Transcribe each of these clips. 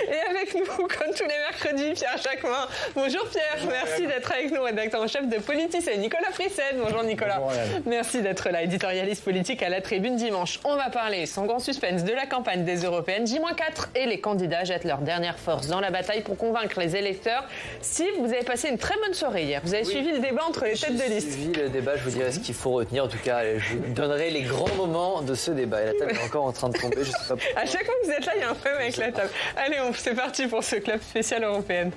Et avec nous, comme tous les mercredis, Pierre Jacquemin. Bonjour Pierre, merci d'être avec nous, rédacteur en chef de Politis, et Nicolas Frissette. Bonjour Nicolas. Bonjour, merci d'être là, éditorialiste politique à la Tribune dimanche. On va parler, sans grand suspense, de la campagne des Européennes J-4 et les candidats jettent leur dernière force dans la bataille pour convaincre les électeurs. Steve, vous avez passé une très bonne soirée hier. Vous avez suivi le débat entre les têtes de liste. J'ai suivi le débat, je vous dirai ce qu'il faut retenir. En tout cas, je vous donnerai les grands moments de ce débat. Et la table est encore en train de tomber, je sais pas pourquoi. À chaque fois que vous êtes là, il y a un problème avec la table. Allez, c'est parti pour ce club spécial européen.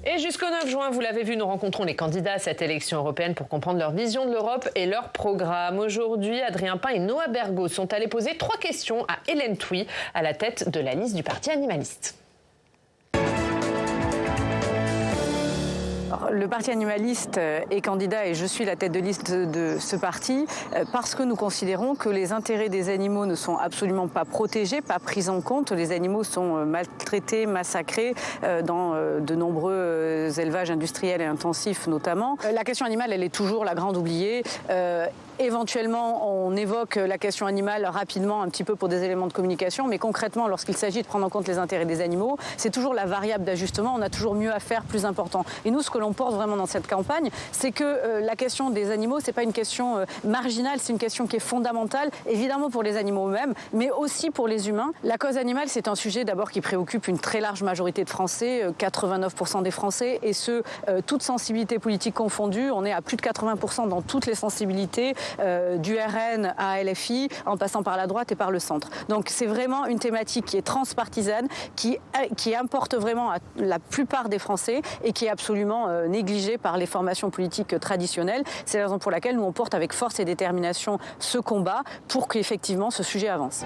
Et jusqu'au 9 juin, vous l'avez vu, nous rencontrons les candidats à cette élection européenne pour comprendre leur vision de l'Europe et leur programme. Aujourd'hui, Adrien Pain et Noah Bergot sont allés poser 3 questions à Hélène Thuy, à la tête de la liste du Parti animaliste. Le Parti animaliste est candidat et je suis la tête de liste de ce parti parce que nous considérons que les intérêts des animaux ne sont absolument pas protégés, pas pris en compte. Les animaux sont maltraités, massacrés dans de nombreux élevages industriels et intensifs notamment. La question animale, elle est toujours la grande oubliée. Éventuellement, on évoque la question animale rapidement, un petit peu pour des éléments de communication, mais concrètement, lorsqu'il s'agit de prendre en compte les intérêts des animaux, c'est toujours la variable d'ajustement. On a toujours mieux à faire, plus important. Et nous, ce que l'on porte vraiment dans cette campagne, c'est que la question des animaux, c'est pas une question marginale, c'est une question qui est fondamentale, évidemment pour les animaux eux-mêmes, mais aussi pour les humains. La cause animale, c'est un sujet d'abord qui préoccupe une très large majorité de Français, 89% des Français, et ce, toute sensibilité politique confondue. On est à plus de 80% dans toutes les sensibilités. Du RN à LFI, en passant par la droite et par le centre. Donc c'est vraiment une thématique qui est transpartisane, qui importe vraiment à la plupart des Français et qui est absolument négligée par les formations politiques traditionnelles. C'est la raison pour laquelle nous on porte avec force et détermination ce combat pour qu'effectivement ce sujet avance.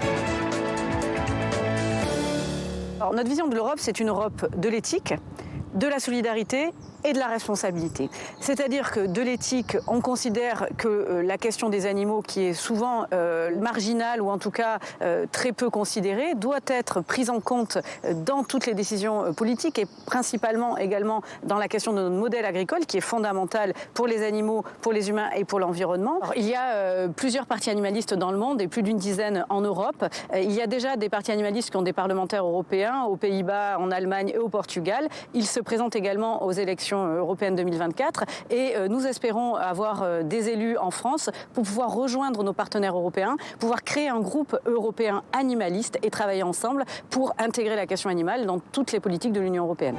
Alors, notre vision de l'Europe, c'est une Europe de l'éthique, de la solidarité et de la responsabilité. C'est-à-dire que de l'éthique, on considère que la question des animaux, qui est souvent marginale ou en tout cas très peu considérée, doit être prise en compte dans toutes les décisions politiques et principalement également dans la question de notre modèle agricole qui est fondamental pour les animaux, pour les humains et pour l'environnement. Il y a plusieurs partis animalistes dans le monde et plus d'une dizaine en Europe. Il y a déjà des partis animalistes qui ont des parlementaires européens aux Pays-Bas, en Allemagne et au Portugal. Ils se présentent également aux élections européenne 2024 et nous espérons avoir des élus en France pour pouvoir rejoindre nos partenaires européens, pouvoir créer un groupe européen animaliste et travailler ensemble pour intégrer la question animale dans toutes les politiques de l'Union européenne.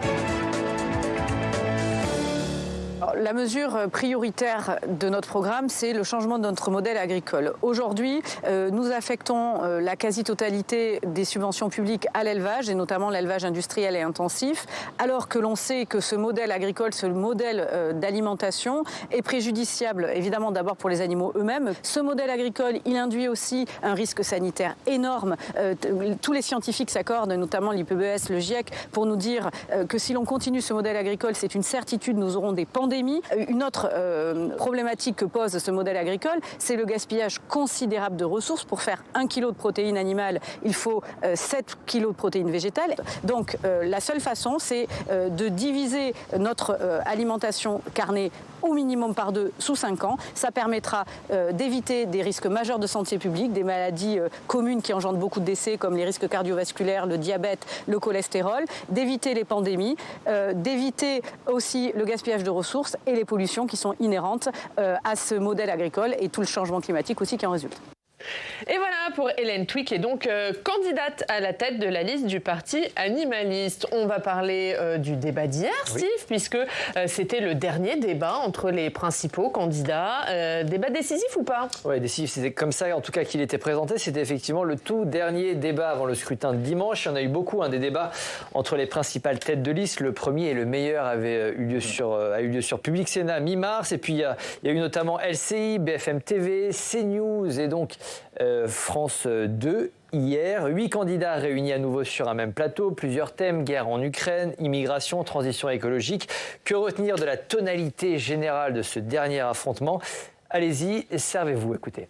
La mesure prioritaire de notre programme, c'est le changement de notre modèle agricole. Aujourd'hui, nous affectons la quasi-totalité des subventions publiques à l'élevage, et notamment l'élevage industriel et intensif, alors que l'on sait que ce modèle agricole, ce modèle d'alimentation est préjudiciable, évidemment d'abord pour les animaux eux-mêmes. Ce modèle agricole, il induit aussi un risque sanitaire énorme. Tous les scientifiques s'accordent, notamment l'IPBES, le GIEC, pour nous dire que si l'on continue ce modèle agricole, c'est une certitude, nous aurons des pandémies. Une autre problématique que pose ce modèle agricole, c'est le gaspillage considérable de ressources. Pour faire 1 kg de protéines animales, il faut 7 kg de protéines végétales. Donc la seule façon, c'est de diviser notre alimentation carnée au minimum par 2 sous 5 ans. Ça permettra d'éviter des risques majeurs de santé publique, des maladies communes qui engendrent beaucoup de décès comme les risques cardiovasculaires, le diabète, le cholestérol, d'éviter les pandémies, d'éviter aussi le gaspillage de ressources et les pollutions qui sont inhérentes à ce modèle agricole et tout le changement climatique aussi qui en résulte. Et voilà pour Hélène Thuy, qui est donc candidate à la tête de la liste du Parti animaliste. On va parler du débat d'hier, Steve, puisque c'était le dernier débat entre les principaux candidats. Débat décisif ou pas? Oui, décisif, c'était comme ça en tout cas qu'il était présenté. C'était effectivement le tout dernier débat avant le scrutin de dimanche. Il y en a eu beaucoup, des débats entre les principales têtes de liste. Le premier et le meilleur a eu lieu sur Public Sénat mi-mars. Et puis il y a eu notamment LCI, BFM TV, CNews et donc France 2 hier. 8 candidats réunis à nouveau sur un même plateau. Plusieurs thèmes, guerre en Ukraine, immigration, transition écologique. Que retenir de la tonalité générale de ce dernier affrontement? Allez-y, servez-vous, écoutez.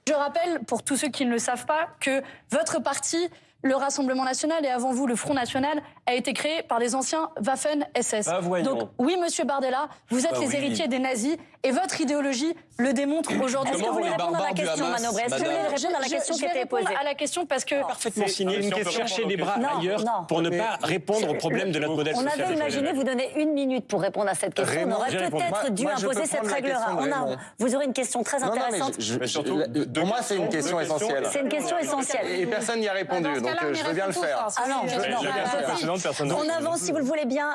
Je rappelle, pour tous ceux qui ne le savent pas, que votre parti le Rassemblement national et avant vous le Front national a été créé par des anciens Waffen-SS. Donc oui, monsieur Bardella, vous êtes les héritiers des nazis et votre idéologie le démontre aujourd'hui. Est-ce que vous voulez répondre à la question, Manobré? Est-ce que vous voulez répondre à la question qui était posée? À la question parce que... Parfaitement signé, une question chercher des bras ailleurs pour ne pas répondre au problème de notre modèle social. On avait imaginé vous donner 1 minute pour répondre à cette question. On aurait peut-être dû imposer cette règle-là. Vous aurez une question très intéressante. Pour moi, c'est une question essentielle. C'est une question essentielle. Et personne n'y a répondu, donc je veux bien le faire. Ah non, on avance si vous le voulez bien.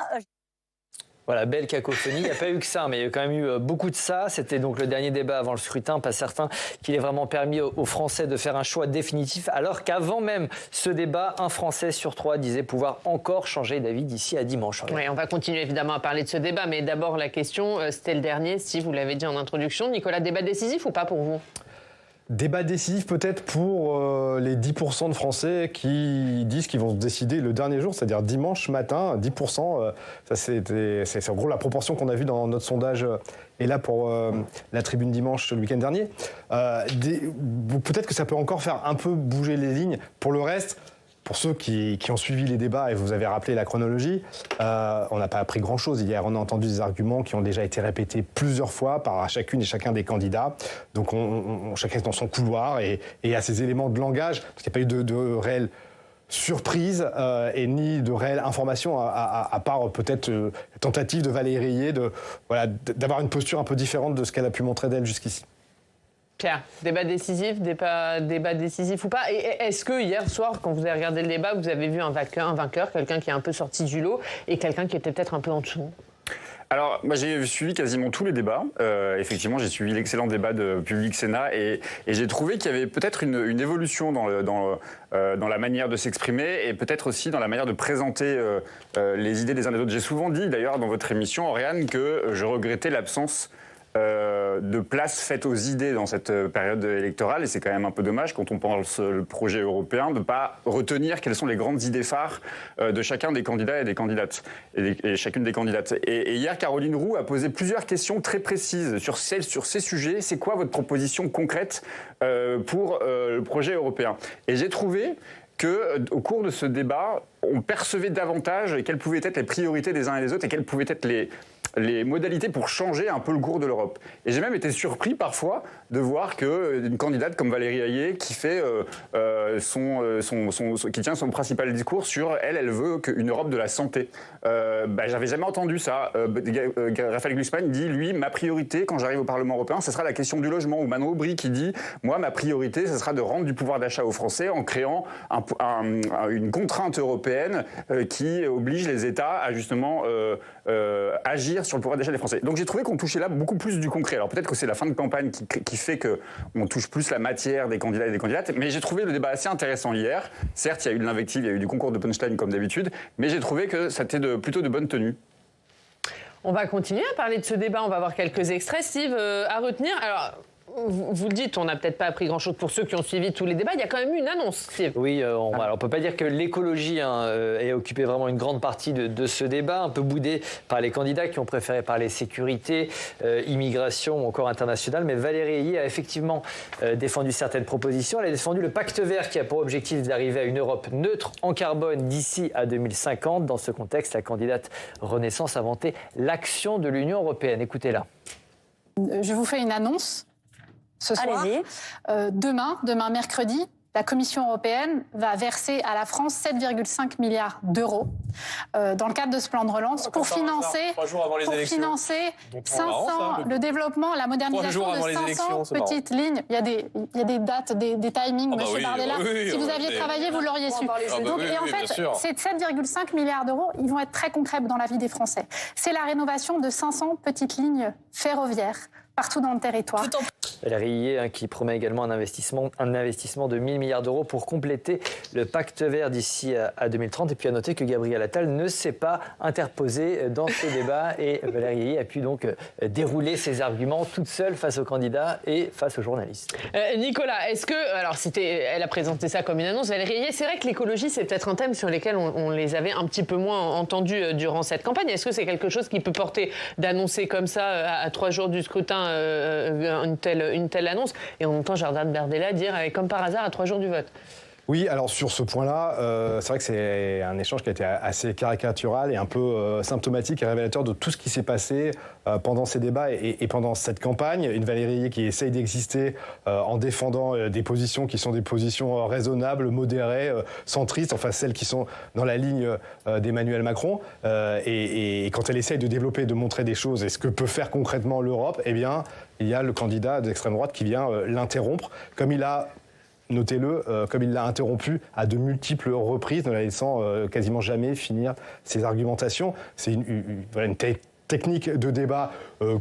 Voilà, belle cacophonie. Il n'y a pas eu que ça, mais il y a quand même eu beaucoup de ça. C'était donc le dernier débat avant le scrutin. Pas certain qu'il ait vraiment permis aux Français de faire un choix définitif, alors qu'avant même ce débat, un Français sur 3 disait pouvoir encore changer d'avis d'ici à dimanche. Oui, on va continuer évidemment à parler de ce débat, mais d'abord la question, c'était le dernier, si vous l'avez dit en introduction. Nicolas, débat décisif ou pas pour vous ? Débat décisif peut-être pour les 10% de Français qui disent qu'ils vont se décider le dernier jour, c'est-à-dire dimanche matin, 10%. Ça, c'est en gros la proportion qu'on a vue dans notre sondage et là pour la Tribune dimanche le week-end dernier. Peut-être que ça peut encore faire un peu bouger les lignes. Pour le reste, pour ceux qui ont suivi les débats, et vous avez rappelé la chronologie, on n'a pas appris grand-chose hier. On a entendu des arguments qui ont déjà été répétés plusieurs fois par chacune et chacun des candidats. Donc chacun est dans son couloir et à ces éléments de langage, parce qu'il n'y a pas eu de réelle surprise et ni de réelle information à part peut-être la tentative de Valérie Rayet d'avoir une posture un peu différente de ce qu'elle a pu montrer d'elle jusqu'ici. Pierre, débat décisif ou pas? Et est-ce que hier soir, quand vous avez regardé le débat, vous avez vu un vainqueur, quelqu'un qui est un peu sorti du lot et quelqu'un qui était peut-être un peu en dessous? Alors, moi, j'ai suivi quasiment tous les débats. Effectivement, j'ai suivi l'excellent débat de Public Sénat et j'ai trouvé qu'il y avait peut-être une évolution dans la manière de s'exprimer et peut-être aussi dans la manière de présenter les idées des uns des autres. J'ai souvent dit, d'ailleurs, dans votre émission, Oriane, que je regrettais l'absence de place faite aux idées dans cette période électorale et c'est quand même un peu dommage quand on pense le projet européen de ne pas retenir quelles sont les grandes idées phares de chacun des candidats et des candidates et chacune des candidates. Et hier, Caroline Roux a posé plusieurs questions très précises sur ces sujets. C'est quoi votre proposition concrète pour le projet européen? Et j'ai trouvé qu'au cours de ce débat, on percevait davantage quelles pouvaient être les priorités des uns et des autres et quelles pouvaient être les modalités pour changer un peu le cours de l'Europe. Et j'ai même été surpris parfois de voir qu'une candidate comme Valérie Rayet qui fait qui tient son principal discours sur elle veut une Europe de la santé. J'avais jamais entendu ça. Raphaël Glucksmann dit lui ma priorité quand j'arrive au Parlement européen, ce sera la question du logement. Ou Manon Aubry qui dit moi ma priorité ce sera de rendre du pouvoir d'achat aux Français en créant une contrainte européenne qui oblige les États à justement agir sur le pouvoir d'achat des Français. Donc j'ai trouvé qu'on touchait là beaucoup plus du concret. Alors peut-être que c'est la fin de campagne qui fait qu'on touche plus la matière des candidats et des candidates, mais j'ai trouvé le débat assez intéressant hier. Certes, il y a eu de l'invective, il y a eu du concours de punchline comme d'habitude, mais j'ai trouvé que c'était plutôt de bonne tenue. On va continuer à parler de ce débat, on va voir quelques extraits, Steve, à retenir. Alors, vous le dites, on n'a peut-être pas appris grand-chose pour ceux qui ont suivi tous les débats. Il y a quand même eu une annonce, Steve. Oui, on ne peut pas dire que l'écologie ait occupé vraiment une grande partie de ce débat, un peu boudé par les candidats qui ont préféré parler sécurité, immigration ou encore international. Mais Valérie Rayet a effectivement défendu certaines propositions. Elle a défendu le pacte vert qui a pour objectif d'arriver à une Europe neutre en carbone d'ici à 2050. Dans ce contexte, la candidate Renaissance a vanté l'action de l'Union européenne. Écoutez-la. Je vous fais une annonce. Ce soir, demain mercredi, la Commission européenne va verser à la France 7,5 milliards d'euros dans le cadre de ce plan de relance pour financer 500, le développement, la modernisation de 500 petites lignes. Il y a des dates, des timings, monsieur Bardella. Si vous aviez travaillé, vous l'auriez su. Et en fait, ces 7,5 milliards d'euros, ils vont être très concrets dans la vie des Français. C'est la rénovation de 500 petites lignes ferroviaires partout dans le territoire. Valérie Rayet qui promet également un investissement de 1 000 milliards d'euros pour compléter le pacte vert d'ici à 2030. Et puis à noter que Gabriel Attal ne s'est pas interposé dans ce débat et Valérie Rayet a pu donc dérouler ses arguments toute seule face aux candidats et face aux journalistes. Nicolas, est-ce que, alors elle a présenté ça comme une annonce, Valérie Rayet, c'est vrai que l'écologie c'est peut-être un thème sur lequel on les avait un petit peu moins entendus durant cette campagne. Est-ce que c'est quelque chose qui peut porter d'annoncer comme ça à 3 jours du scrutin une telle annonce? Et en même temps, Jordan Bardella dire comme par hasard à 3 jours du vote. Oui, alors sur ce point-là, c'est vrai que c'est un échange qui a été assez caricatural et un peu symptomatique et révélateur de tout ce qui s'est passé pendant ces débats et pendant cette campagne. Une Valérie qui essaye d'exister en défendant des positions qui sont des positions raisonnables, modérées, centristes, enfin celles qui sont dans la ligne d'Emmanuel Macron. Et quand elle essaye de développer, de montrer des choses et ce que peut faire concrètement l'Europe, eh bien, il y a le candidat d'extrême droite qui vient l'interrompre, comme il a... Notez-le, comme il l'a interrompu à de multiples reprises, ne la laissant quasiment jamais finir ses argumentations. C'est une technique de débat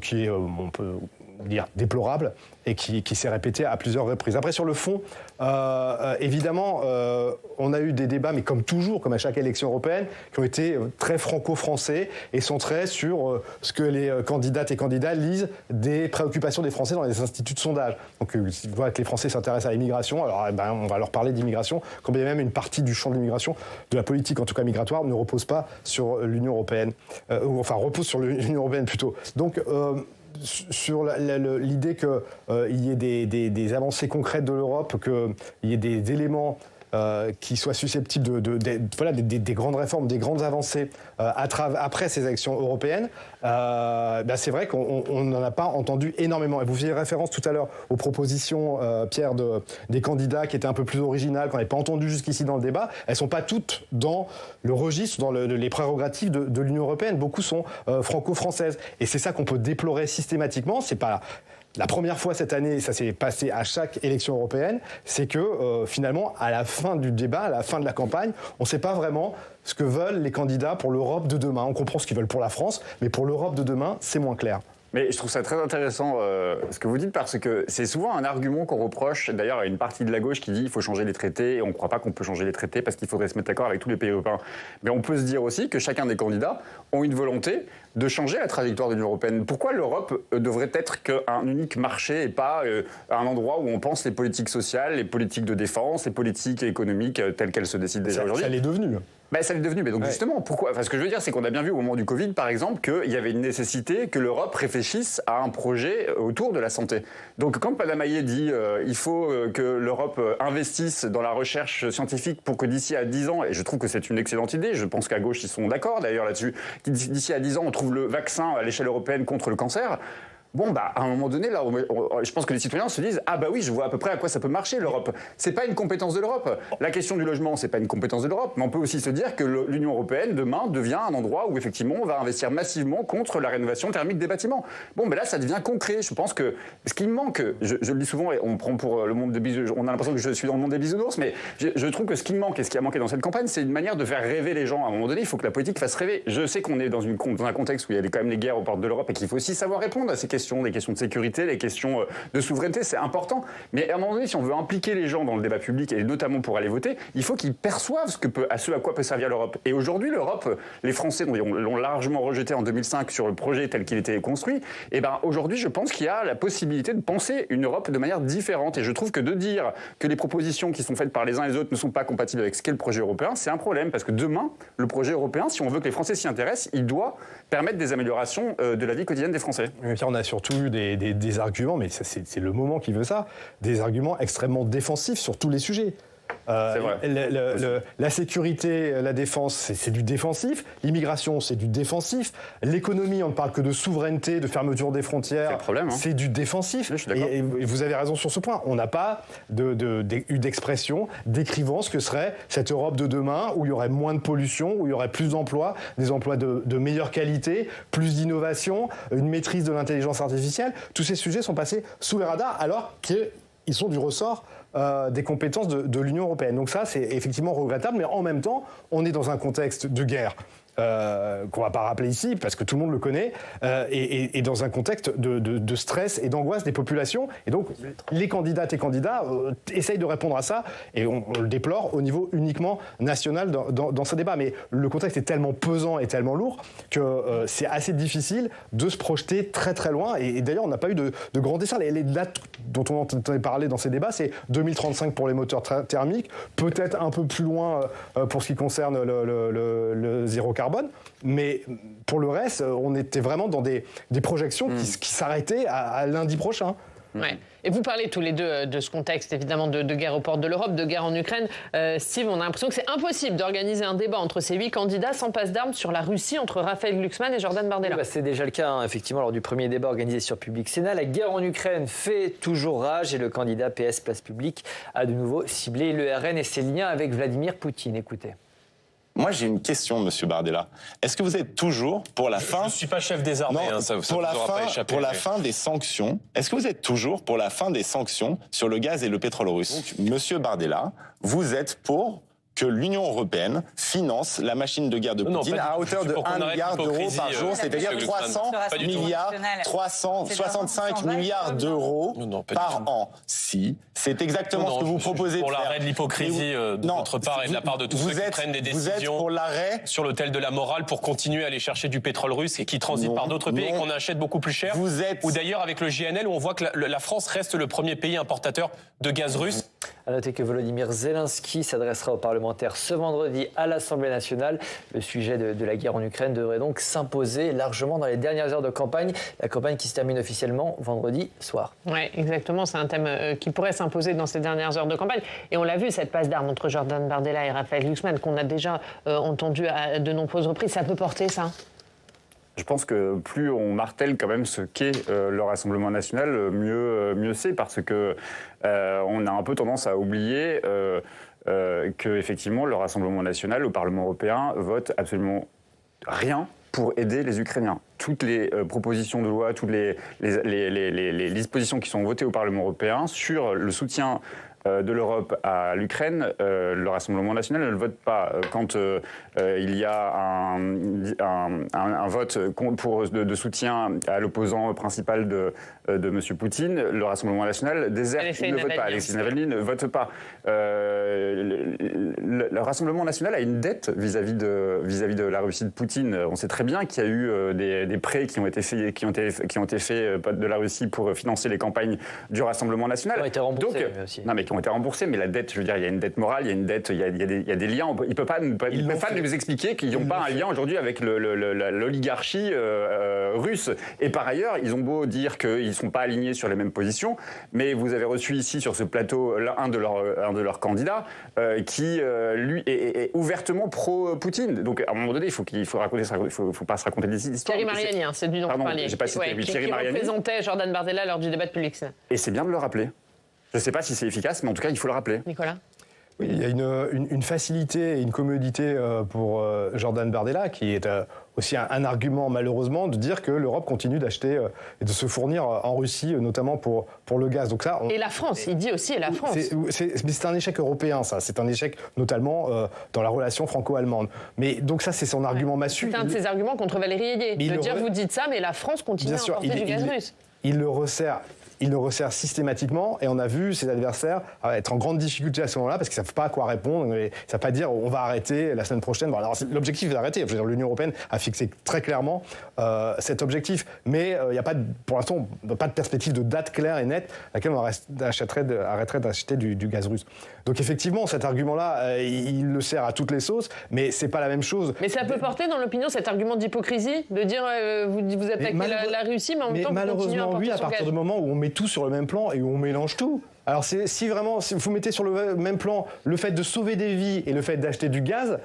qui est, on peut dire, déplorable et qui s'est répétée à plusieurs reprises. Après, sur le fond, évidemment, on a eu des débats, mais comme toujours, comme à chaque élection européenne, qui ont été très franco-français et centrés sur ce que les candidates et candidats lisent des préoccupations des Français dans les instituts de sondage. Donc, ils voient que les Français s'intéressent à l'immigration, alors on va leur parler d'immigration, quand bien même une partie du champ de l'immigration, de la politique en tout cas migratoire, ne repose pas sur l'Union européenne, enfin repose sur l'Union européenne plutôt. Donc, sur l'idée qu'il y ait des avancées concrètes de l'Europe, qu'il y ait des éléments qui soient susceptibles des grandes réformes, des grandes avancées après ces élections européennes, c'est vrai qu'on n'en a pas entendu énormément. Et vous faisiez référence tout à l'heure aux propositions, Pierre, des candidats qui étaient un peu plus originales, qu'on n'avait pas entendues jusqu'ici dans le débat. Elles ne sont pas toutes dans le registre, dans les prérogatives de l'Union européenne. Beaucoup sont franco-françaises. Et c'est ça qu'on peut déplorer systématiquement. C'est pas... La première fois cette année, ça s'est passé à chaque élection européenne, c'est que finalement, à la fin du débat, à la fin de la campagne, on ne sait pas vraiment ce que veulent les candidats pour l'Europe de demain. On comprend ce qu'ils veulent pour la France, mais pour l'Europe de demain, c'est moins clair. Mais je trouve ça très intéressant ce que vous dites, parce que c'est souvent un argument qu'on reproche, d'ailleurs à une partie de la gauche qui dit qu'il faut changer les traités, et on ne croit pas qu'on peut changer les traités parce qu'il faudrait se mettre d'accord avec tous les pays européens. Mais on peut se dire aussi que chacun des candidats ont une volonté de changer la trajectoire de l'Union européenne. Pourquoi l'Europe devrait être qu'un unique marché et pas un endroit où on pense les politiques sociales, les politiques de défense, les politiques économiques telles qu'elles se décident déjà aujourd'hui? Ça l'est devenu. Ça l'est devenu, mais donc justement, pourquoi? Enfin, ce que je veux dire, c'est qu'on a bien vu au moment du Covid, par exemple, qu'il y avait une nécessité que l'Europe réfléchisse à un projet autour de la santé. Donc quand Mme Hayet dit il faut que l'Europe investisse dans la recherche scientifique pour que d'ici à 10 ans, et je trouve que c'est une excellente idée, je pense qu'à gauche ils sont d'accord d'ailleurs là-dessus, d'ici à 10 ans on trouve le vaccin à l'échelle européenne contre le cancer. Bon, à un moment donné, là, je pense que les citoyens se disent « Ah bah oui, je vois à peu près à quoi ça peut marcher, l'Europe ». C'est pas une compétence de l'Europe. La question du logement, c'est pas une compétence de l'Europe. Mais on peut aussi se dire que l'Union européenne, demain, devient un endroit où, effectivement, on va investir massivement contre la rénovation thermique des bâtiments. Bon, là, ça devient concret. Je pense que ce qui me manque, je le dis souvent, et on prend pour le monde des bisounours, on a l'impression que je suis dans le monde des bisounours, mais je trouve que ce qui me manque et ce qui a manqué dans cette campagne, c'est une manière de faire rêver les gens. À un moment donné, il faut que la politique fasse rêver. Je sais qu'on est dans un contexte où il y a quand même les guerres aux portes de l'Europe et qu'il faut aussi savoir répondre à ces questions, des questions de sécurité, les questions de souveraineté, c'est important. Mais à un moment donné, si on veut impliquer les gens dans le débat public, et notamment pour aller voter, il faut qu'ils perçoivent ce à quoi peut servir l'Europe. Et aujourd'hui, l'Europe, les Français l'ont largement rejeté en 2005 sur le projet tel qu'il était construit. Et aujourd'hui, je pense qu'il y a la possibilité de penser une Europe de manière différente. Et je trouve que de dire que les propositions qui sont faites par les uns et les autres ne sont pas compatibles avec ce qu'est le projet européen, c'est un problème. Parce que demain, le projet européen, si on veut que les Français s'y intéressent, il doit permettre des améliorations de la vie quotidienne des Français. Et puis on a surtout eu des arguments, mais c'est le moment qui veut ça, des arguments extrêmement défensifs sur tous les sujets. C'est vrai. La sécurité, la défense, c'est du défensif. L'immigration, c'est du défensif. L'économie, on ne parle que de souveraineté, de fermeture des frontières. C'est du défensif. Et vous avez raison sur ce point. On n'a pas eu d'expression décrivant ce que serait cette Europe de demain, où il y aurait moins de pollution, où il y aurait plus d'emplois, des emplois de meilleure qualité, plus d'innovation, une maîtrise de l'intelligence artificielle. Tous ces sujets sont passés sous les radars, alors qu'ils sont du ressort des compétences de l'Union européenne. Donc ça, c'est effectivement regrettable, mais en même temps, on est dans un contexte de guerre. Qu'on ne va pas rappeler ici, parce que tout le monde le connaît, et dans un contexte de stress et d'angoisse des populations. Et donc, les candidates et candidats essayent de répondre à ça, et on le déplore au niveau uniquement national dans ce débat. Mais le contexte est tellement pesant et tellement lourd que c'est assez difficile de se projeter très très loin. Et d'ailleurs, on n'a pas eu de grands dessins. Les dates dont on entendait parler dans ces débats, c'est 2035 pour les moteurs thermiques, peut-être un peu plus loin pour ce qui concerne le zéro carbone. Mais pour le reste, on était vraiment dans des projections qui s'arrêtaient à lundi prochain. Ouais. Et vous parlez tous les deux de ce contexte, évidemment, de guerre aux portes de l'Europe, de guerre en Ukraine. Steve, on a l'impression que c'est impossible d'organiser un débat entre ces 8 candidats sans passe d'armes sur la Russie entre Raphaël Glucksmann et Jordan Bardella. Oui, c'est déjà le cas, effectivement, lors du premier débat organisé sur Public Sénat. La guerre en Ukraine fait toujours rage et le candidat PS Place Publique a de nouveau ciblé le RN et ses liens avec Vladimir Poutine. Écoutez. Moi, j'ai une question, Monsieur Bardella. Est-ce que vous êtes toujours pour la fin... Je ne suis pas chef des armées, non, ça pour vous la aura fin, pas échappé. Pour la fin des sanctions, est-ce que vous êtes toujours pour la fin des sanctions sur le gaz et le pétrole russe? Donc, Monsieur Bardella, vous êtes pour que l'Union européenne finance la machine de guerre de Poutine à hauteur de 1 milliard d'euros par jour, c'est-à-dire 365 milliards d'euros par an. Si, c'est exactement ce que vous proposez de faire. Pour l'arrêt de l'hypocrisie de votre part et de la part de tous ceux qui prennent des décisions sur l'autel de la morale pour continuer à aller chercher du pétrole russe et qui transite par d'autres pays et qu'on achète beaucoup plus cher. Ou d'ailleurs avec le GNL où on voit que la France reste le premier pays importateur de gaz russe. À noter que Volodymyr Zelensky s'adressera aux parlementaires ce vendredi à l'Assemblée nationale. Le sujet de la guerre en Ukraine devrait donc s'imposer largement dans les dernières heures de campagne. La campagne qui se termine officiellement vendredi soir. Oui, exactement. C'est un thème qui pourrait s'imposer dans ces dernières heures de campagne. Et on l'a vu, cette passe d'armes entre Jordan Bardella et Raphaël Glucksmann, qu'on a déjà entendu à de nombreuses reprises. Ça peut porter, ça ? Je pense que plus on martèle quand même ce qu'est le Rassemblement national, mieux c'est, parce que on a un peu tendance à oublier que effectivement le Rassemblement national au Parlement européen vote absolument rien pour aider les Ukrainiens. Toutes les propositions de loi, toutes les dispositions qui sont votées au Parlement européen sur le soutien de l'Europe à l'Ukraine, le Rassemblement national ne le vote pas. Quand il y a un vote de soutien à l'opposant principal de M. Poutine, le Rassemblement national déserte, il ne vote pas. Alexei Navalny ne vote pas. Le Rassemblement national a une dette vis-à-vis de la Russie de Poutine. On sait très bien qu'il y a eu des prêts qui ont été faits de la Russie pour financer les campagnes du Rassemblement national. Qui ont été remboursés aussi. Non, mais qui ont été remboursés, mais la dette, je veux dire, il y a une dette morale, il y a une dette, il y a des liens. Il ne peut pas nous expliquer qu'ils n'ont pas un lien aujourd'hui avec l'oligarchie russe. Et par ailleurs, ils ont beau dire qu'ils ne sont pas alignés sur les mêmes positions, mais vous avez reçu ici sur ce plateau un de leurs candidats qui, lui, est ouvertement pro-Poutine. Donc à un moment donné, il faut pas se raconter des histoires. Thierry Mariani, c'est lui dont vous parliez. J'ai pas cité, oui, Thierry Mariani. Qui représentait Jordan Bardella lors du débat de Public Sénat. Et c'est bien de le rappeler. Je ne sais pas si c'est efficace, mais en tout cas, il faut le rappeler. Nicolas ? Oui, il y a une facilité et une commodité pour Jordan Bardella, qui est aussi un argument, malheureusement, de dire que l'Europe continue d'acheter et de se fournir en Russie, notamment pour le gaz. Donc ça, et la France, il dit aussi, et la France. Mais c'est un échec européen, ça. C'est un échec, notamment, dans la relation franco-allemande. Mais donc ça, c'est son argument massu. C'est un de ses arguments contre Valérie Hédier. De dire, vous dites ça, mais la France continue à importer du gaz russe. Il le resserre systématiquement, et on a vu ses adversaires être en grande difficulté à ce moment-là parce qu'ils ne savent pas à quoi répondre, ils ne savent pas dire on va arrêter la semaine prochaine. Bon, alors l'objectif est d'arrêter. L'Union européenne a fixé très clairement cet objectif, mais il n'y a pas, pour l'instant, pas de perspective de date claire et nette à laquelle on arrêterait d'acheter du gaz russe. Donc effectivement, cet argument-là, il le sert à toutes les sauces, mais c'est pas la même chose. Mais ça peut porter dans l'opinion cet argument d'hypocrisie, de dire vous attaquez la Russie, mais en même temps vous continuez à importer oui, à partir du moment où on met tout sur le même plan et où on mélange tout. Alors si vous mettez sur le même plan le fait de sauver des vies et le fait d'acheter du gaz,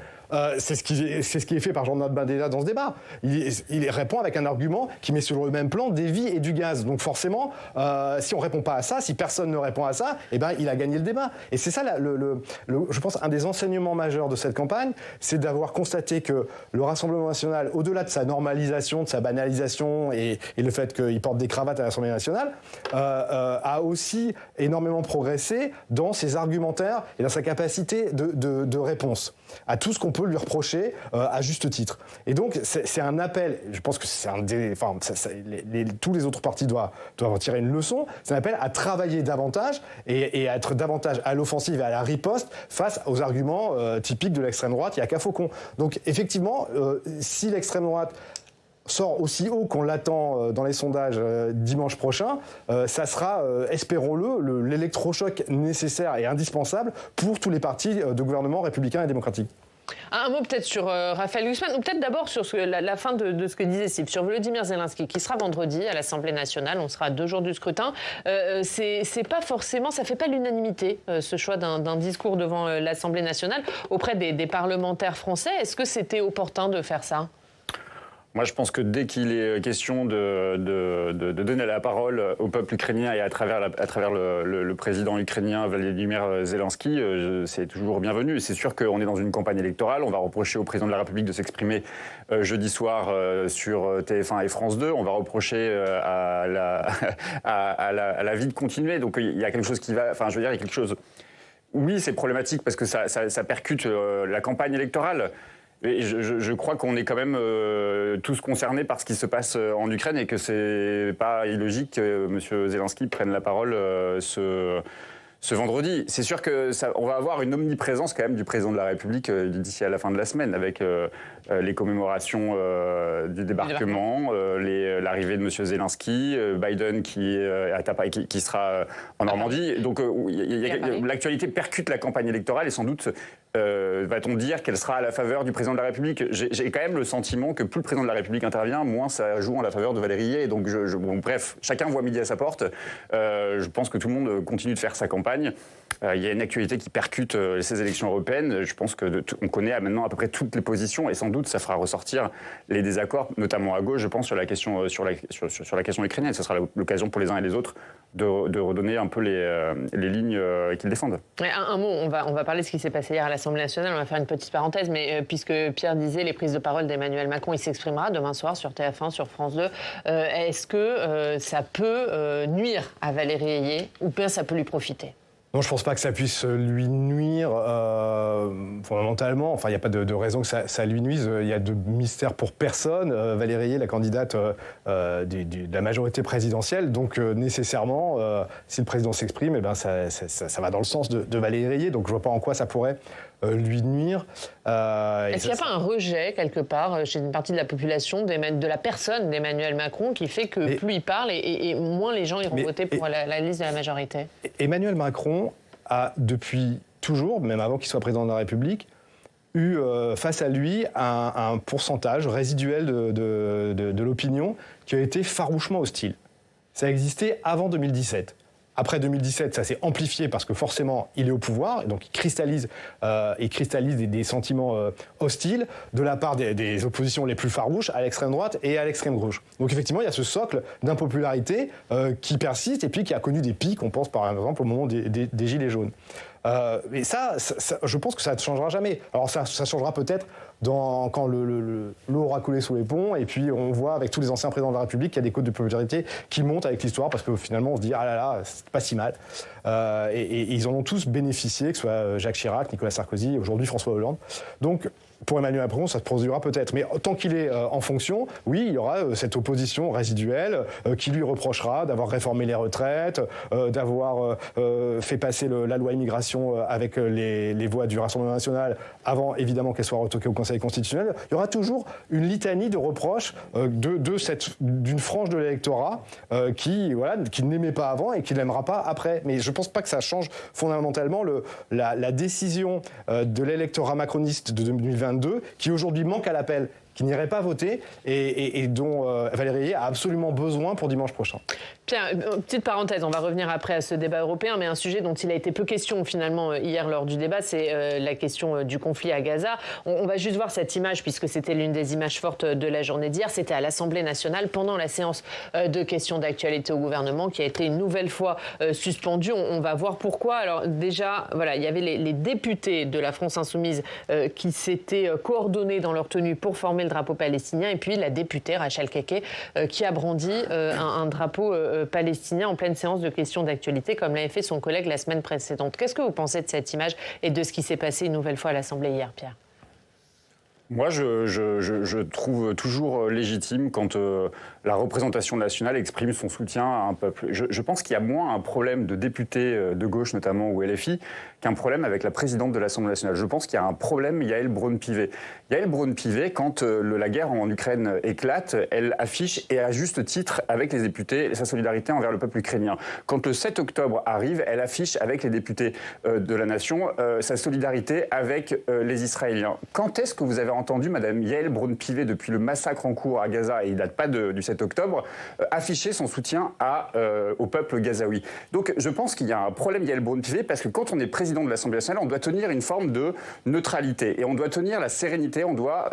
c'est ce qui est fait par Jordan Bardella dans ce débat. Il répond avec un argument qui met sur le même plan des vies et du gaz. Donc forcément, si on répond pas à ça, si personne ne répond à ça, eh ben il a gagné le débat. Et c'est ça, je pense, un des enseignements majeurs de cette campagne, c'est d'avoir constaté que le Rassemblement national, au-delà de sa normalisation, de sa banalisation et le fait qu'il porte des cravates à l'Assemblée nationale, a aussi énormément progressé dans ses argumentaires et dans sa capacité de réponse à tout ce qu'on peut lui reprocher à juste titre. Et donc c'est un appel, je pense que c'est tous les autres partis doivent en tirer une leçon, c'est un appel à travailler davantage et à être davantage à l'offensive et à la riposte face aux arguments typiques de l'extrême droite. Il n'y a qu'à Faucon. Donc effectivement, si l'extrême droite sort aussi haut qu'on l'attend dans les sondages dimanche prochain, ça sera, espérons-le, l'électrochoc nécessaire et indispensable pour tous les partis de gouvernement républicains et démocratiques. Un mot peut-être sur Raphaël Glucksmann, ou peut-être d'abord sur la fin de ce que disait Steve, sur Volodymyr Zelensky, qui sera vendredi à l'Assemblée nationale. On sera à 2 jours du scrutin. C'est pas forcément, ça fait pas l'unanimité, ce choix d'un discours devant l'Assemblée nationale auprès des parlementaires français. Est-ce que c'était opportun de faire ça ? Moi, je pense que dès qu'il est question de donner la parole au peuple ukrainien et à travers le président ukrainien Volodymyr Zelensky, c'est toujours bienvenu. C'est sûr qu'on est dans une campagne électorale. On va reprocher au président de la République de s'exprimer jeudi soir sur TF1 et France 2. On va reprocher à la vie de continuer. Donc il y a quelque chose qui va... Enfin, je veux dire, il y a quelque chose... Oui, c'est problématique parce que ça percute la campagne électorale. Et je crois qu'on est quand même tous concernés par ce qui se passe en Ukraine et que c'est pas illogique que M. Zelensky prenne la parole ce vendredi. C'est sûr qu'on va avoir une omniprésence quand même du président de la République d'ici à la fin de la semaine avec les commémorations du débarquement, l'arrivée de M. Zelensky, Biden qui sera en Normandie. Donc l'actualité percute la campagne électorale et sans doute va-t-on dire qu'elle sera à la faveur du président de la République. J'ai quand même le sentiment que plus le président de la République intervient, moins ça joue en la faveur de Valérie Yé. Donc bref, chacun voit midi à sa porte. Je pense que tout le monde continue de faire sa campagne. Il y a une actualité qui percute ces élections européennes. Je pense qu'on connaît maintenant à peu près toutes les positions et sans doute ça fera ressortir les désaccords, notamment à gauche, je pense, sur la question ukrainienne. Ce sera l'occasion pour les uns et les autres de redonner un peu les lignes qu'ils défendent. Un mot, on va parler de ce qui s'est passé hier à l'Assemblée nationale. On va faire une petite parenthèse, mais puisque Pierre disait les prises de parole d'Emmanuel Macron, il s'exprimera demain soir sur TF1, sur France 2. Est-ce que ça peut nuire à Valérie Yé ou bien ça peut lui profiter ? Non, je ne pense pas que ça puisse lui nuire fondamentalement. Enfin, il n'y a pas de raison que ça lui nuise. Il y a de mystère pour personne. Valérie Yé, la candidate de la majorité présidentielle. Donc, nécessairement, si le président s'exprime, eh ben, ça va dans le sens de Valérie Yé. Donc, je ne vois pas en quoi ça pourrait lui nuire. Est-ce qu'il n'y a pas un rejet, quelque part, chez une partie de la population, de la personne d'Emmanuel Macron, qui fait que plus il parle et moins les gens iront voter pour la liste de la majorité ? Emmanuel Macron a, depuis toujours, même avant qu'il soit président de la République, eu face à lui un pourcentage résiduel de l'opinion qui a été farouchement hostile. Ça existait avant 2017. Après 2017, ça s'est amplifié parce que forcément, il est au pouvoir, et donc il cristallise des sentiments hostiles de la part des oppositions les plus farouches à l'extrême droite et à l'extrême gauche. Donc effectivement, il y a ce socle d'impopularité qui persiste et puis qui a connu des pics, on pense par exemple au moment des Gilets jaunes. Et ça, je pense que ça ne changera jamais. Alors ça changera peut-être quand l'eau aura coulé sous les ponts, et puis on voit avec tous les anciens présidents de la République qu'il y a des cotes de popularité qui montent avec l'histoire, parce que finalement on se dit ah là là, c'est pas si mal. Et ils en ont tous bénéficié, que ce soit Jacques Chirac, Nicolas Sarkozy, aujourd'hui François Hollande. Donc pour Emmanuel Macron, ça se produira peut-être. Mais tant qu'il est en fonction, oui, il y aura cette opposition résiduelle qui lui reprochera d'avoir réformé les retraites, d'avoir fait passer la loi immigration avec les voix du Rassemblement national avant, évidemment, qu'elle soit retoquée au Conseil constitutionnel. Il y aura toujours une litanie de reproches d'une frange de l'électorat qui n'aimait pas avant et qui n'aimera pas après. Mais je ne pense pas que ça change fondamentalement la décision de l'électorat macroniste de 2022 qui aujourd'hui manque à l'appel, qui n'irait pas voter et dont Valérie Yé a absolument besoin pour dimanche prochain. Pierre, petite parenthèse, on va revenir après à ce débat européen, mais un sujet dont il a été peu question finalement hier lors du débat, c'est la question du conflit à Gaza. On va juste voir cette image, puisque c'était l'une des images fortes de la journée d'hier. C'était à l'Assemblée nationale, pendant la séance de questions d'actualité au gouvernement, qui a été une nouvelle fois suspendue. On va voir pourquoi. Alors déjà, voilà, il y avait les députés de la France Insoumise qui s'étaient coordonnés dans leur tenue pour former le drapeau palestinien, et puis la députée Rachel Keke qui a brandi un drapeau palestinien en pleine séance de questions d'actualité, comme l'avait fait son collègue la semaine précédente. Qu'est-ce que vous pensez de cette image et de ce qui s'est passé une nouvelle fois à l'Assemblée hier, Pierre ? Moi, je trouve toujours légitime quand la représentation nationale exprime son soutien à un peuple. Je pense qu'il y a moins un problème de députés de gauche, notamment, ou LFI, qu'un problème avec la présidente de l'Assemblée nationale. Je pense qu'il y a un problème, Yaël Braun-Pivet. Yaël Braun-Pivet, quand la guerre en Ukraine éclate, elle affiche, et à juste titre, avec les députés, sa solidarité envers le peuple ukrainien. Quand le 7 octobre arrive, elle affiche avec les députés de la nation sa solidarité avec les Israéliens. Quand est-ce que vous avez entendu Madame Yaël Braun-Pivet, depuis le massacre en cours à Gaza, et il ne date pas du 7 octobre, afficher son soutien au peuple gazaoui? Donc je pense qu'il y a un problème, Yaël Braun-Pivet, parce que quand on est président de l'Assemblée nationale, on doit tenir une forme de neutralité et on doit tenir la sérénité, on doit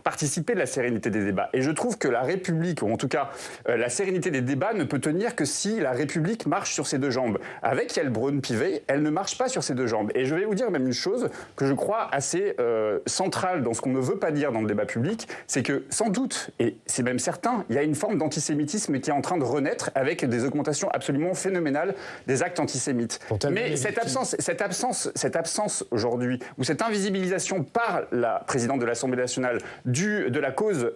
participer de la sérénité des débats. Et je trouve que la République, ou en tout cas la sérénité des débats, ne peut tenir que si la République marche sur ses deux jambes. Avec Yaël Braun-Pivet, elle ne marche pas sur ses deux jambes. Et je vais vous dire même une chose que je crois assez centrale dans ce qu'on ne veut pas dire dans le débat public, c'est que sans doute, et c'est même certain, il y a une forme d'antisémitisme qui est en train de renaître avec des augmentations absolument phénoménales des actes antisémites. Mais cette absence aujourd'hui, ou cette invisibilisation par la présidente de l'Assemblée nationale de la cause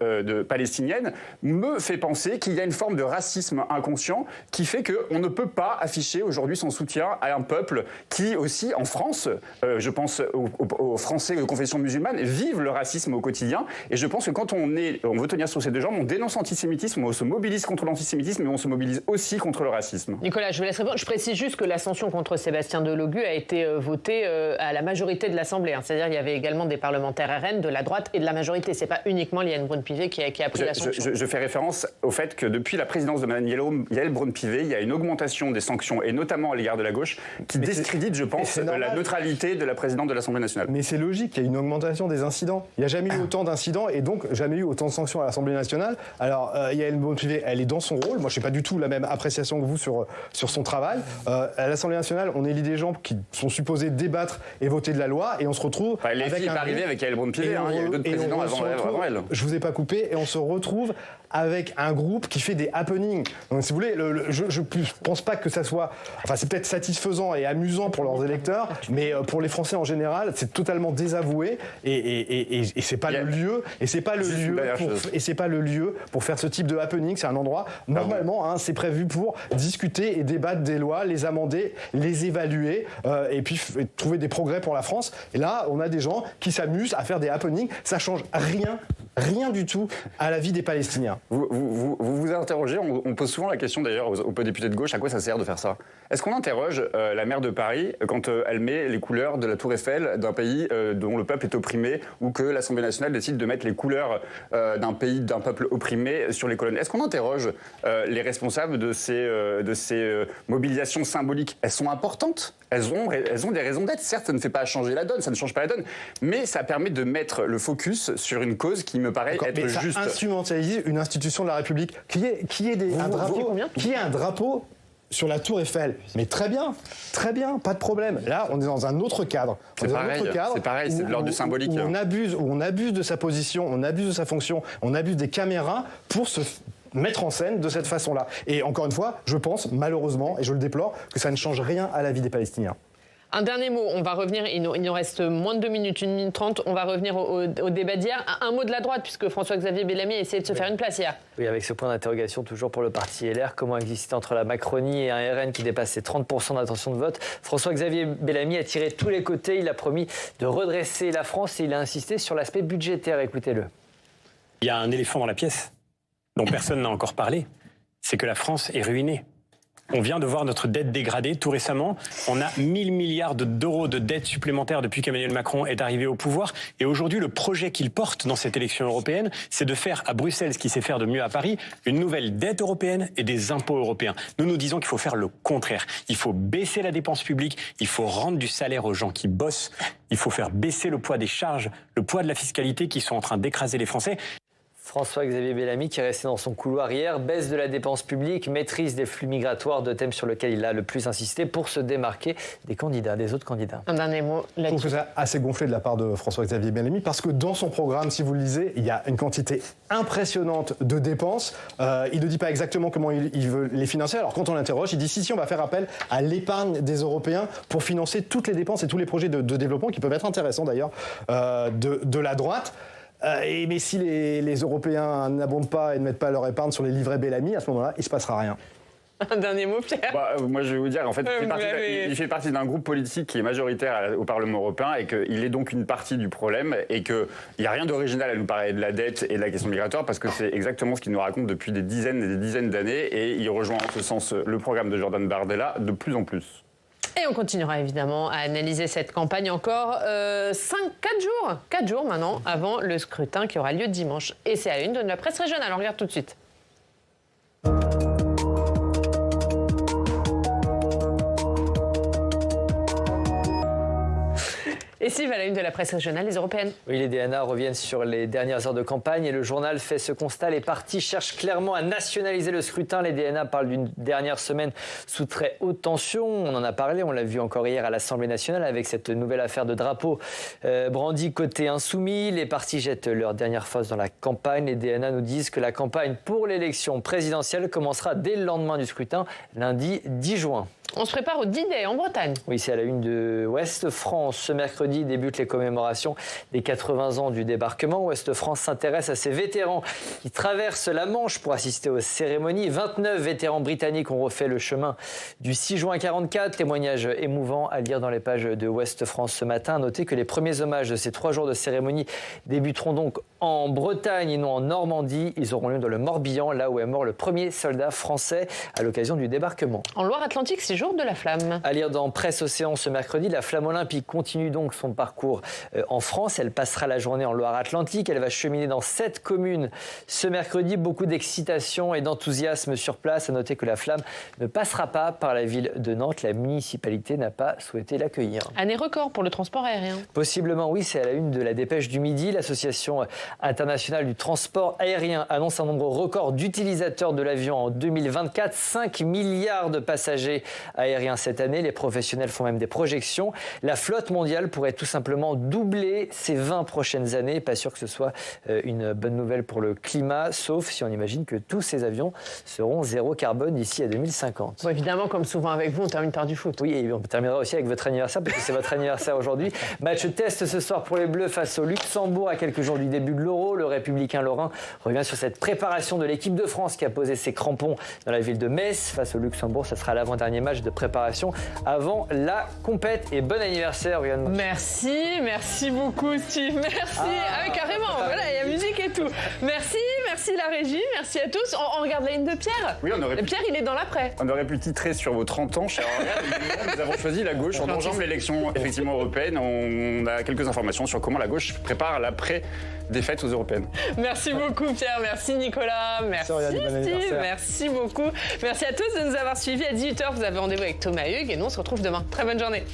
palestinienne, me fait penser qu'il y a une forme de racisme inconscient qui fait qu'on ne peut pas afficher aujourd'hui son soutien à un peuple qui aussi, en France, je pense aux Français de confession musulmane, vivent le racisme au quotidien. Et je pense que quand on veut tenir sur ces deux jambes, on dénonce l'antisémitisme, on se mobilise contre l'antisémitisme, mais on se mobilise aussi contre le racisme. Nicolas, je vous laisse répondre. Je précise juste que l'ascension contre Sébastien Delogu a été votée à la majorité de l'Assemblée. C'est-à-dire qu'il y avait également des parlementaires RN, de la droite et de la majorité. C'est pas uniquement Yaël Braun-Pivet qui a pris la sanction. Je fais référence au fait que depuis la présidence de Mme Yaël Braun-Pivet, il y a une augmentation des sanctions, et notamment à l'égard de la gauche, qui discrédite, je pense, la neutralité de la présidente de l'Assemblée nationale. Mais c'est logique, il y a une augmentation des incidents. Il n'y a jamais eu autant d'incidents et donc jamais eu autant de sanctions à l'Assemblée nationale. Alors, Yaël Braun-Pivet, elle est dans son rôle. Moi, je n'ai pas du tout la même appréciation que vous sur son travail. À l'Assemblée nationale, on élit des gens qui sont supposés débattre et voter de la loi, et on se retrouve les filles est arrivée avec Yaël Braun-Pivet, il y a eu d'autres présidents avant elle. Je vous ai pas coupé, et on se retrouve avec un groupe qui fait des happenings. Donc, si vous voulez, je ne pense pas que ça soit... Enfin, c'est peut-être satisfaisant et amusant pour leurs électeurs, mais pour les Français en général, c'est totalement désavoué, et c'est pas le lieu, et c'est pas le lieu pour faire ce type de happening. C'est un endroit, normalement, c'est prévu pour discuter et débattre des lois, les amender, les évaluer, et puis trouver des progrès pour la France. Et là, on a des gens qui s'amusent à faire des happenings. Ça change rien du tout à la vie des Palestiniens. Vous interrogez, on pose souvent la question d'ailleurs aux députés de gauche, à quoi ça sert de faire ça? Est-ce qu'on interroge la maire de Paris quand elle met les couleurs de la Tour Eiffel d'un pays dont le peuple est opprimé, ou que l'Assemblée nationale décide de mettre les couleurs d'un peuple opprimé sur les colonnes? Est-ce qu'on interroge les responsables de ces mobilisations symboliques? Elles sont importantes, elles ont des raisons d'être. Certes, ça ne fait pas changer la donne, ça ne change pas la donne, mais ça permet de mettre le focus sur une cause qui me paraît être juste. Ça instrumentalise une institution de la République qui est un drapeau sur la Tour Eiffel. Mais très bien, pas de problème. Là, on est dans un autre cadre. C'est pareil, c'est de l'ordre du symbolique. Où on abuse de sa position, on abuse de sa fonction, on abuse des caméras pour se mettre en scène de cette façon-là. Et encore une fois, je pense, malheureusement, et je le déplore, que ça ne change rien à la vie des Palestiniens. Un dernier mot, on va revenir, il nous reste moins de 2 minutes, 1 minute 30, on va revenir au débat d'hier. Un mot de la droite, puisque François-Xavier Bellamy a essayé de se faire une place hier. Oui, avec ce point d'interrogation toujours pour le parti LR, comment exister entre la Macronie et un RN qui dépasse ses 30% d'intention de vote. François-Xavier Bellamy a tiré tous les côtés, il a promis de redresser la France et il a insisté sur l'aspect budgétaire, écoutez-le. Il y a un éléphant dans la pièce dont personne n'a encore parlé, c'est que la France est ruinée. On vient de voir notre dette dégradée tout récemment. On a 1000 milliards d'euros de dette supplémentaire depuis qu'Emmanuel Macron est arrivé au pouvoir. Et aujourd'hui, le projet qu'il porte dans cette élection européenne, c'est de faire à Bruxelles ce qu'il sait faire de mieux à Paris, une nouvelle dette européenne et des impôts européens. Nous disons qu'il faut faire le contraire. Il faut baisser la dépense publique, il faut rendre du salaire aux gens qui bossent, il faut faire baisser le poids des charges, le poids de la fiscalité qui sont en train d'écraser les Français. François-Xavier Bellamy qui est resté dans son couloir hier, baisse de la dépense publique, maîtrise des flux migratoires, deux thèmes sur lesquels il a le plus insisté pour se démarquer des autres candidats. Un dernier mot là-dessus. Je trouve que c'est assez gonflé de la part de François-Xavier Bellamy parce que dans son programme, si vous le lisez, il y a une quantité impressionnante de dépenses. Il ne dit pas exactement comment il veut les financer. Alors quand on l'interroge, il dit si on va faire appel à l'épargne des Européens pour financer toutes les dépenses et tous les projets de développement qui peuvent être intéressants d'ailleurs de la droite. Mais si les Européens n'abondent pas et ne mettent pas leur épargne sur les livrets Bellamy, à ce moment-là, il ne se passera rien. Un dernier mot, Pierre. Moi, je vais vous dire, en fait, il fait partie d'un groupe politique qui est majoritaire au Parlement européen et qu'il est donc une partie du problème et qu'il n'y a rien d'original à nous parler de la dette et de la question migratoire parce que c'est exactement ce qu'il nous raconte depuis des dizaines et des dizaines d'années et il rejoint en ce sens le programme de Jordan Bardella de plus en plus. Et on continuera évidemment à analyser cette campagne encore 4 jours maintenant avant le scrutin qui aura lieu dimanche. Et c'est à la une de la presse régionale. On regarde tout de suite. Et Steve, à la une de la presse régionale, les européennes. Oui, les DNA reviennent sur les dernières heures de campagne et le journal fait ce constat. Les partis cherchent clairement à nationaliser le scrutin. Les DNA parlent d'une dernière semaine sous très haute tension. On en a parlé, on l'a vu encore hier à l'Assemblée nationale avec cette nouvelle affaire de drapeau brandi côté insoumis. Les partis jettent leur dernière force dans la campagne. Les DNA nous disent que la campagne pour l'élection présidentielle commencera dès le lendemain du scrutin, lundi 10 juin. On se prépare au D-Day en Bretagne. Oui, c'est à la une de Ouest France. Ce mercredi débutent les commémorations des 80 ans du débarquement. Ouest France s'intéresse à ces vétérans qui traversent la Manche pour assister aux cérémonies. 29 vétérans britanniques ont refait le chemin du 6 juin 1944. Témoignage émouvant à lire dans les pages de Ouest France ce matin. Notez que les premiers hommages de ces 3 jours de cérémonie débuteront donc en Bretagne et non en Normandie. Ils auront lieu dans le Morbihan, là où est mort le premier soldat français à l'occasion du débarquement. En Loire-Atlantique, c'est jour de la flamme. À lire dans Presse Océan ce mercredi, la flamme olympique continue donc son parcours en France. Elle passera la journée en Loire-Atlantique. Elle va cheminer dans 7 communes ce mercredi. Beaucoup d'excitation et d'enthousiasme sur place. À noter que la flamme ne passera pas par la ville de Nantes. La municipalité n'a pas souhaité l'accueillir. Année record pour le transport aérien. Possiblement, oui. C'est à la une de la Dépêche du Midi. L'Association internationale du transport aérien annonce un nombre record d'utilisateurs de l'avion en 2024. 5 milliards de passagers aérien cette année. Les professionnels font même des projections. La flotte mondiale pourrait tout simplement doubler ces 20 prochaines années. Pas sûr que ce soit une bonne nouvelle pour le climat, sauf si on imagine que tous ces avions seront zéro carbone d'ici à 2050. Bon, évidemment, comme souvent avec vous, on termine par du foot. Oui, et on terminera aussi avec votre anniversaire, parce que c'est votre anniversaire aujourd'hui. Match test ce soir pour les Bleus face au Luxembourg à quelques jours du début de l'Euro. Le républicain lorrain revient sur cette préparation de l'équipe de France qui a posé ses crampons dans la ville de Metz. Face au Luxembourg, ça sera l'avant-dernier match de préparation avant la compète. Et bon anniversaire, Yann. Merci beaucoup, Steve. Merci. Carrément, voilà, il y a musique et tout. Merci la régie, merci à tous. On regarde la ligne de Pierre. Oui, Pierre, il est dans l'après. On aurait pu titrer sur vos 30 ans, cher Aurélien. Nous avons choisi la gauche. On enjambe l'élection effectivement européenne. On a quelques informations sur comment la gauche prépare l'après-défaite aux européennes. Merci beaucoup, Pierre. Merci, Nicolas. Merci, Steve. Merci beaucoup. Merci à tous de nous avoir suivis. À 18h, vous avez rendez-vous avec Thomas Hugues et nous, on se retrouve demain. Très bonne journée.